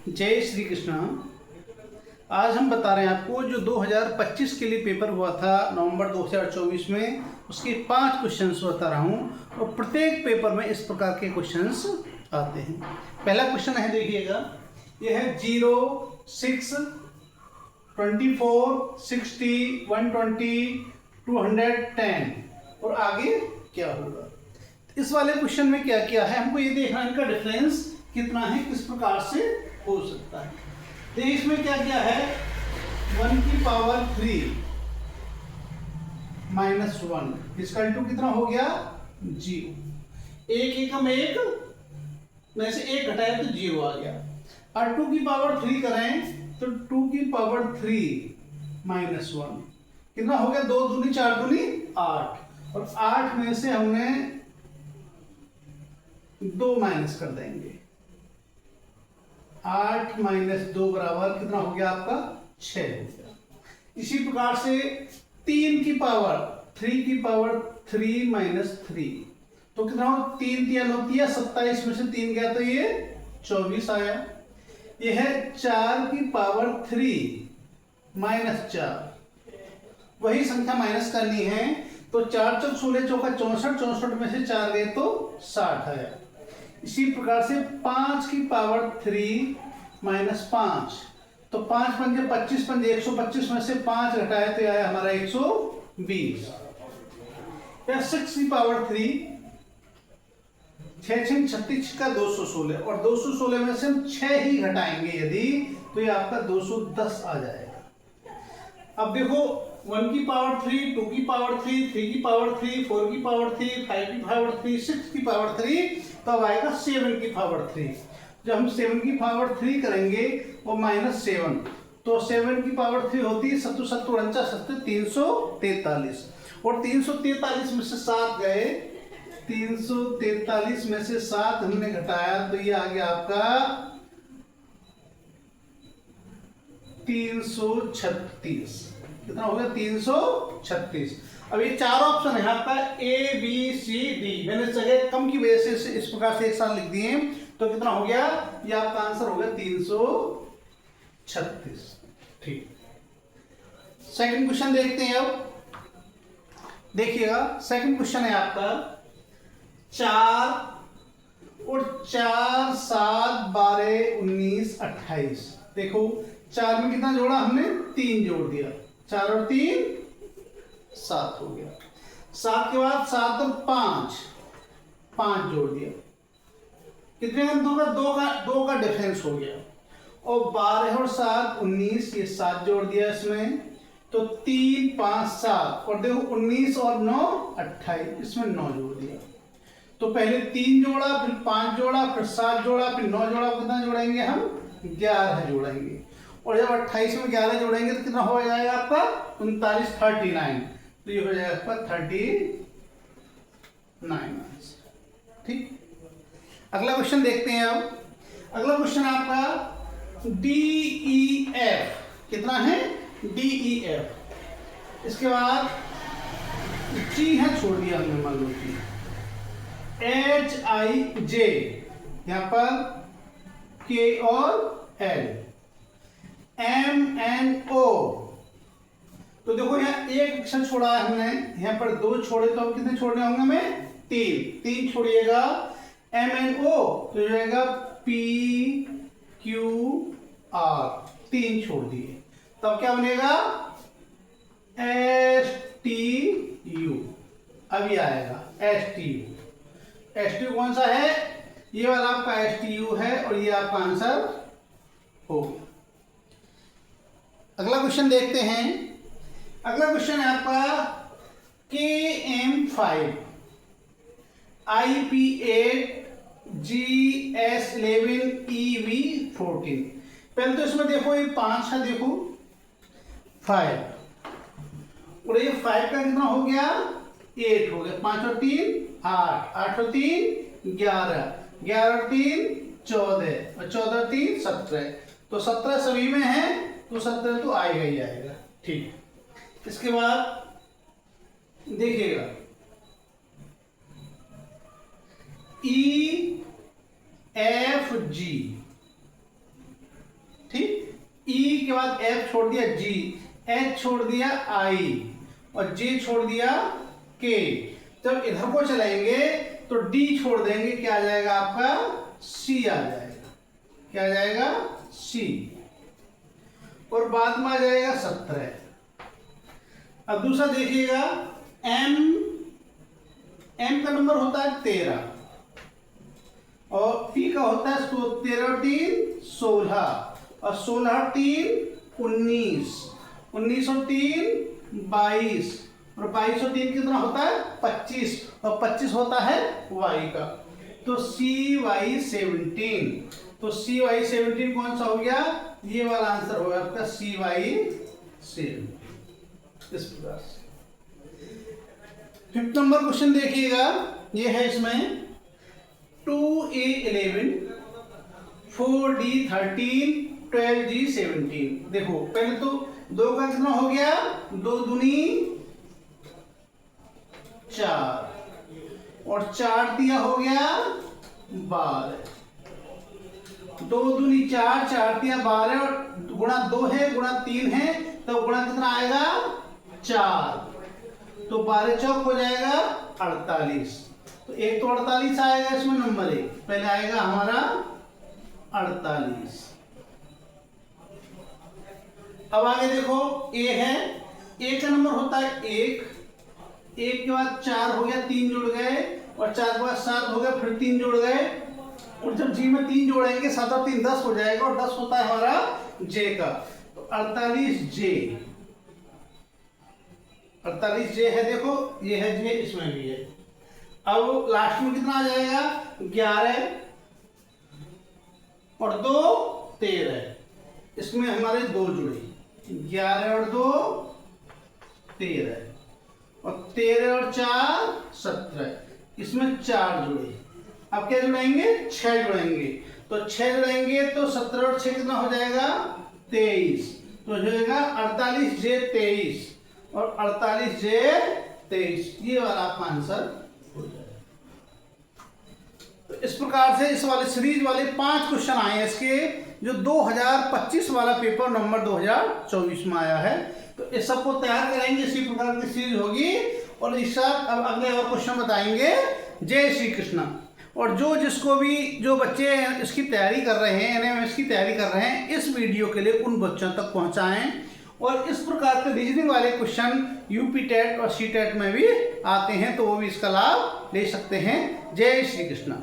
जय श्री कृष्ण। आज हम बता रहे हैं आपको जो 2025 के लिए पेपर हुआ था नवंबर 2024 में, उसके 5 क्वेश्चंस बता रहा हूँ और प्रत्येक पेपर में इस प्रकार के क्वेश्चंस आते हैं। पहला क्वेश्चन है, देखिएगा, यह है 0, 6, 24, 60, 120, 210 और आगे क्या होगा। इस वाले क्वेश्चन में क्या किया है, हमको ये देखना है इनका डिफरेंस कितना है, किस प्रकार से हो सकता है। तो इसमें क्या किया है, 1 की पावर 3 माइनस 1 इसका टू कितना हो गया, 0। एक एकम एक में से एक घटाया तो 0 आ गया। और 2 की पावर 3 करें तो 2 की पावर 3 माइनस 1 कितना हो गया, 2 दूनी 4 दूनी 8 और 8 में से हमने 2 माइनस कर देंगे। 8 माइनस 2 बराबर कितना हो गया आपका, 6 हो गया। इसी प्रकार से 3 की पावर 3 माइनस 3 तो कितना हो, 3 3 होती है 27 में से 3 गया तो ये 24 आया। ये है 4 की पावर 3 माइनस 4, वही संख्या माइनस करनी है तो 4 चौक 16 चौका 64, 64 में से 4 गए तो 60 आया। इसी प्रकार से 5 की पावर 3 माइनस 5 तो 5 पंजे 25 पंजे 125 में से 5 घटाए तो आया हमारा 120। या 6 की पावर 3 6 6 36 का 216 और 216 में से हम 6 ही घटाएंगे यदि, तो ये आपका 210 आ जाएगा। अब देखो 1 की पावर 3, 2 की पावर 3, 3 की पावर 3, 4 की पावर 3, 5 की पावर 3, 6 की पावर 3, तो अब आएगा 7 की पावर 3। जब हम 7 की पावर 3 करेंगे वो माइनस 7 तो 7 की पावर 3 होती है 7 7 49 7 343 और 343 में से 7 गए, 343 में से 7 हमने घटाया तो ये आ गया आपका 336। कितना हो गया, 336। अब ये 4 ऑप्शन है आपका A B C D, मैंने जगह कम की वजह से इस प्रकार से एक साथ लिख दिए तो कितना हो गया, ये आपका आंसर हो गया 336। ठीक, सेकंड क्वेश्चन देखते हैं। अब देखिएगा, सेकंड क्वेश्चन है आपका 4 और 4 7 12 19 28। देखो 4 में कितना जोड़ा हमने, 3 जोड़ दिया, 4 और 3 7 हो गया। 7 के बाद 7 और 5 जोड़ दिया, कितने अंक होगा, 2 का डिफरेंस हो गया। और 12 और 7 19, ये 7 जोड़ दिया इसमें तो 3 5 7 और देखो 19 और 9 28, इसमें 9 जोड़ दिया। तो पहले 3 जोड़ा, फिर 5 जोड़ा, फिर 7 जोड़ा, फिर 9 जोड़ा, कितना जोड़ेंगे हम, 11 जोड़ेंगे। और जब 28 में 11 जोड़ेंगे तो कितना हो जाएगा आपका 39 39, तो ये हो जाएगा आपका 39। ठीक, अगला क्वेश्चन देखते हैं। अब अगला क्वेश्चन आपका DEF, कितना है, DEF। इसके बाद G है, छोड़ दिया हमने, मान लो कि HIJ, यहां पर K और L, MNO। तो देखो यहाँ एक अक्षर छोड़ा है हमने, यहाँ पर 2 छोड़े तो अब कितने छोड़ने होंगे हमें, 3 छोड़िएगा। MNO तो हो जाएगा PQR, 3 छोड़ दिए, तब क्या बनेगा, STU। अभी आएगा STU कौन सा है, ये वाला आपका STU है और ये आपका आंसर हो गया। अगला क्वेश्चन देखते हैं। अगला क्वेश्चन है आपका KM5 IP8 GS11 EV14। पहले तो इसमें देखो ये 5 है, देखो 5 और ये 5 का कितना हो गया, 8 हो गया। 5 और 3 8, 8 और 3 11, 11 और 3 14 और 14 और 3 17, तो 17 सभी में है तो 17 तो आएगा ही आएगा। ठीक, इसके बाद देखिएगा EFG के बाद F छोड़ दिया G, H छोड़ दिया I और J छोड़ दिया K। जब इधर को चलाएंगे तो D छोड़ देंगे, क्या आ जाएगा आपका C आ जाएगा। क्या आ जाएगा C। और बाद में आ जाएगा 17। अब दूसरा देखिएगा, M का नंबर होता है 13 और P का होता है 13 3 16 और 16 3 19, 19 और 3 22 और 22 और 3 कितना होता है 25 और 25 होता है Y का। तो CY17, तो CY17 कौन सा हो गया, ये वाला आंसर होगा आपका CY17। इस प्रकार से 5th नंबर क्वेश्चन देखिएगा, ये है इसमें 2A11 4D13 12G17। देखो पहले तो 2 का कितना हो गया, 2 दूनी 4 और 4 दिया हो गया 12, 2 दूनी 4, 4 दिया 12 और गुणा 2 है, गुणा 3 है, तो गुणा कितना आएगा 4, तो 12 चौक हो जाएगा 48। तो एक तो 48 आएगा इसमें नंबर 1, पहले आएगा हमारा 48। अब आगे देखो A है, A का नंबर होता है 1, 1 के बाद 4 हो गया, 3 जुड़ गए और 4 के बाद 7 हो गया, फिर 3 जुड़ गए और जब G में 3 जोड़ेंगे 7 और 3 10 हो जाएगा और 10 होता है हमारा J का। तो 48J, 48J है, देखो ये है J, इसमें भी है। अब लास्ट में कितना आ जाएगा 11 और 2 13, इसमें हमारे 2 जुड़े, 11 और 2 13 और 13 और 4 17, इसमें 4 जुड़े। अब क्या जुड़ेंगे 6 जुड़ेंगे, तो 6 जुड़ेंगे तो 17 और 6 कितना हो जाएगा 23, तो हो जाएगा 48J 23 और 48J 23, ये वाला आपका आंसर हो जाएगा। तो इस प्रकार से इस वाले सीरीज वाले 5 क्वेश्चन आए हैं इसके, जो 2025 वाला पेपर नंबर 2024 में आया है। तो इस सबको तैयार करेंगे, इसी प्रकार की सीरीज होगी और इस साथ अब अगले और क्वेश्चन बताएंगे। जय श्री कृष्णा। और जिसको भी जो बच्चे इसकी तैयारी कर रहे हैं, NMS की तैयारी कर रहे हैं, इस वीडियो के लिए उन बच्चों तक पहुंचाएं। और इस प्रकार के रीजनिंग वाले क्वेश्चन यूपी टेट और सी टेट में भी आते हैं, तो वो भी इसका लाभ ले सकते हैं। जय श्री कृष्णा।